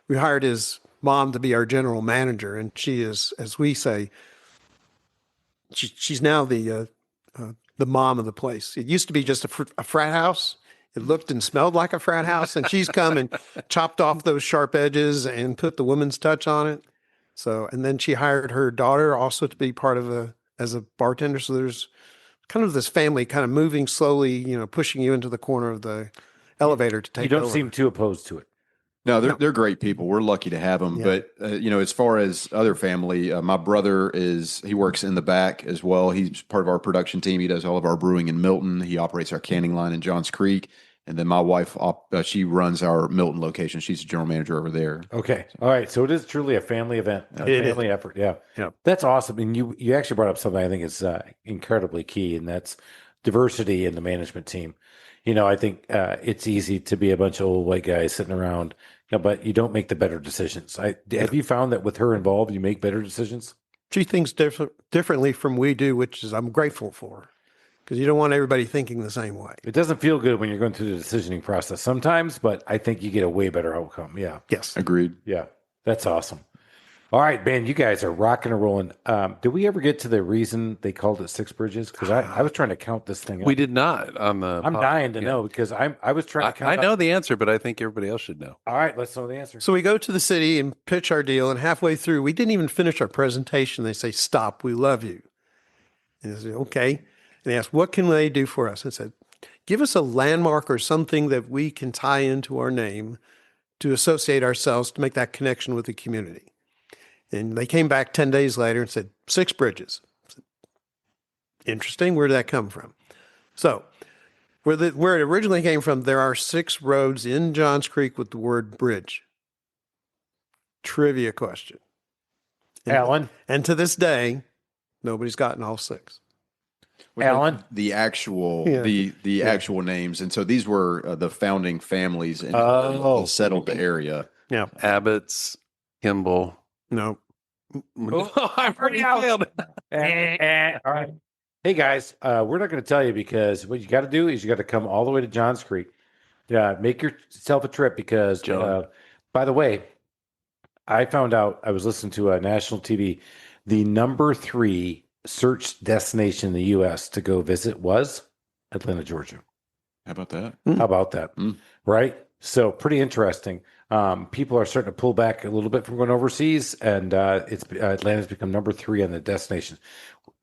we hired his mom to be our general manager, and she is, as we say, she's now the mom of the place. It used to be just a frat house. It looked and smelled like a frat house, and she's come and chopped off those sharp edges and put the woman's touch on it. So, and then she hired her daughter also to be part of as a bartender. So there's kind of this family kind of moving slowly, pushing you into the corner of the elevator to take You don't over. seem too opposed to it. No, they're great people. We're lucky to have them. Yeah. But as far as other family, my brother he works in the back as well. He's part of our production team. He does all of our brewing in Milton. He operates our canning line in Johns Creek. And then my wife, she runs our Milton location. She's the general manager over there. Okay. All right. So it is truly a family event, a family effort. Yeah. Yeah. That's awesome. And you actually brought up something I think is incredibly key, and that's diversity in the management team. I think it's easy to be a bunch of old white guys sitting around, but you don't make the better decisions. Have you found that with her involved, you make better decisions? She thinks differently from we do, which is I'm grateful for, because you don't want everybody thinking the same way. It doesn't feel good when you're going through the decisioning process sometimes, but I think you get a way better outcome. Yeah. Yes. Agreed. Yeah. That's awesome. All right, man, you guys are rocking and rolling. Did we ever get to the reason they called it Six Bridges? Because I was trying to count this thing up. We did not on the. I'm dying to know because I was trying to count. I know the answer, but I think everybody else should know. All right, let's know the answer. So we go to the city and pitch our deal, and halfway through, we didn't even finish our presentation. They say, "Stop, we love you." And I said, "Okay." And they asked, "What can they do for us?" I said, "Give us a landmark or something that we can tie into our name to associate ourselves to make that connection with the community." And they came back 10 days later and said, Six Bridges. Said, interesting. Where did that come from? So where it originally came from, there are 6 roads in Johns Creek with the word bridge. Trivia question. Alan? And to this day, nobody's gotten all 6. Alan? The actual Yeah. actual names, and so these were the founding families in Oh. the settled area. Yeah. Abbott's, Kimball. No. I've already failed. All right. Hey, guys, we're not going to tell you because what you got to do is you got to come all the way to Johns Creek. Make yourself a trip because, by the way, I found out I was listening to national TV. The number 3 search destination in the U.S. to go visit was Atlanta, Georgia. How about that? How about that? Mm. Right? So pretty interesting. People are starting to pull back a little bit from going overseas, and Atlanta's become number 3 on the destination.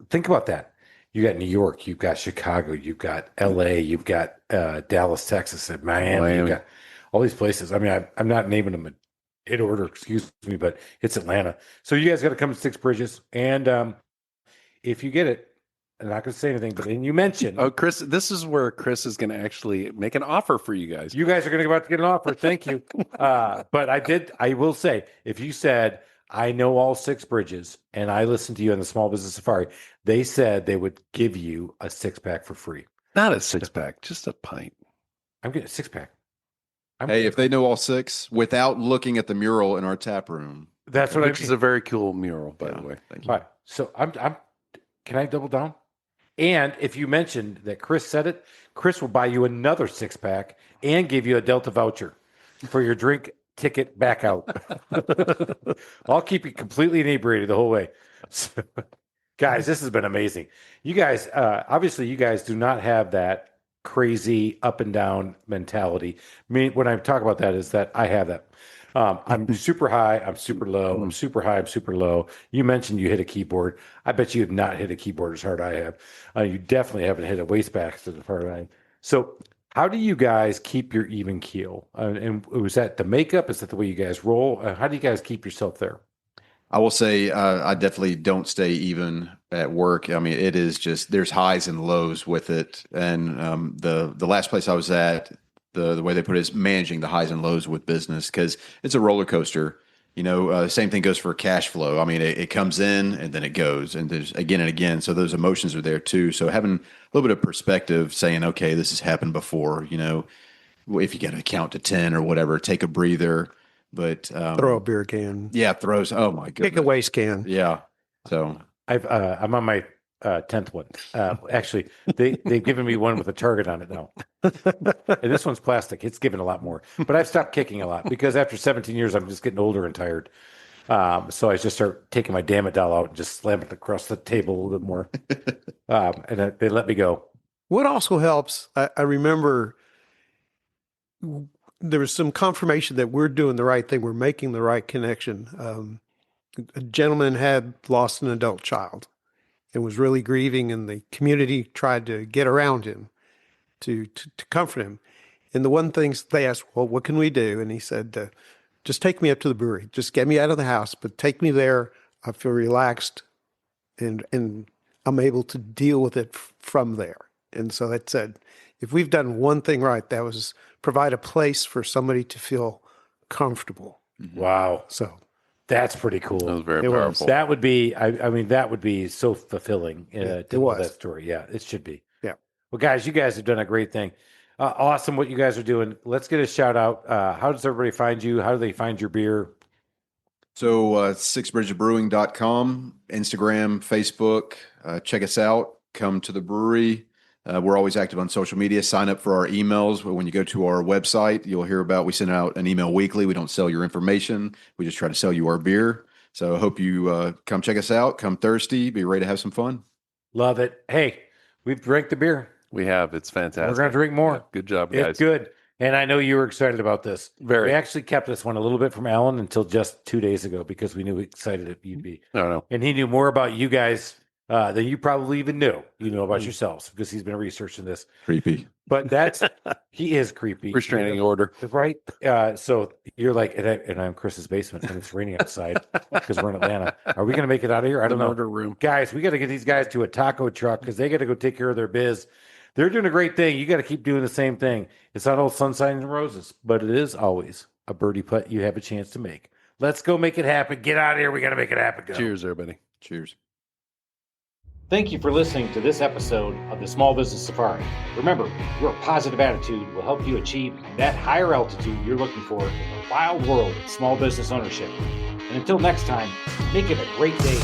Think about that. You got New York, you've got Chicago, you've got LA, you've got Dallas, Texas, and Miami. You've got all these places. I mean, I'm not naming them in order, excuse me, but it's Atlanta. So you guys got to come to Six Bridges, and if you get it, I'm not going to say anything, but then you mentioned. Oh, Chris, this is where Chris is going to actually make an offer for you guys. You guys are going to about to get an offer. Thank you. But I will say, if you said, I know all 6 bridges and I listened to you on the Small Business Safari, they said they would give you a 6-pack for free. Not a 6-pack, just a pint. I'm getting a 6-pack. Hey, if they know all 6 without looking at the mural in our tap room. That's what Which is a very cool mural, by the way. Thank you. All right. So can I double down? And if you mentioned that Chris said it, Chris will buy you another 6-pack and give you a Delta voucher for your drink ticket back out. I'll keep you completely inebriated the whole way. So, guys, this has been amazing. You guys, obviously, you guys do not have that crazy up and down mentality. When I talk about that is that I have that. I'm super high, I'm super low, I'm super high, I'm super low. You mentioned you hit a keyboard. I bet you have not hit a keyboard as hard as I have. You definitely haven't hit a wastebasket as hard as I have. So how do you guys keep your even keel? And was that the makeup? Is that the way you guys roll? How do you guys keep yourself there? I will say I definitely don't stay even at work. I mean, it is just there's highs and lows with it. And the last place I was at, the way they put it is managing the highs and lows with business because it's a roller coaster. Same thing goes for cash flow. I mean, it comes in and then it goes and there's again and again. So those emotions are there too. So having a little bit of perspective saying, okay, this has happened before, if you got to count to 10 or whatever, take a breather, but Throw a beer can. yeah, throws. Oh my goodness. Kick a waste can. Yeah. So I'm on my 10th one. Actually, they've given me one with a target on it now. And this one's plastic. It's given a lot more. But I've stopped kicking a lot because after 17 years, I'm just getting older and tired. So I just start taking my damn it doll out and just slam it across the table a little bit more. And they let me go. What also helps, I remember there was some confirmation that we're doing the right thing. We're making the right connection. A gentleman had lost an adult child and was really grieving, and the community tried to get around him to comfort him. And the one thing they asked, well, what can we do? And he said, just take me up to the brewery. Just get me out of the house, but take me there. I feel relaxed and I'm able to deal with it from there. And so that said, if we've done one thing right, that was provide a place for somebody to feel comfortable. Wow. So that's pretty cool. That was very It was. powerful. That would be, I mean, that would be so fulfilling to tell was. that story. Yeah, it should be. Yeah. Well, guys, you guys have done a great thing. Awesome what you guys are doing. Let's get a shout out. How does everybody find you? How do they find your beer? So, sixbridgesbrewing.com, Instagram, Facebook. Check us out. Come to the brewery. We're always active on social media. Sign up for our emails. When you go to our website, you'll hear about, we send out an email weekly. We don't sell your information. We just try to sell you our beer. So I hope you come check us out. Come thirsty. Be ready to have some fun. Love it. Hey, we've drank the beer. We have. It's fantastic. We're going to drink more. Yeah, good job, guys. It's good. And I know you were excited about this. Very. We actually kept this one a little bit from Alan until just 2 days ago because we knew how excited you'd be. No. And he knew more about you guys than you probably even knew. You know about yourselves because he's been researching this. Creepy. But he is creepy. Restraining order. Right. So you're like, and I'm Chris's basement and it's raining outside because we're in Atlanta. Are we going to make it out of here? I don't know. Order room. Guys, we got to get these guys to a taco truck because they got to go take care of their biz. They're doing a great thing. You got to keep doing the same thing. It's not all sunshine and roses, but it is always a birdie putt you have a chance to make. Let's go make it happen. Get out of here. We got to make it happen. Go. Cheers, everybody. Cheers. Thank you for listening to this episode of the Small Business Safari. Remember, your positive attitude will help you achieve that higher altitude you're looking for in the wild world of small business ownership. And until next time, make it a great day.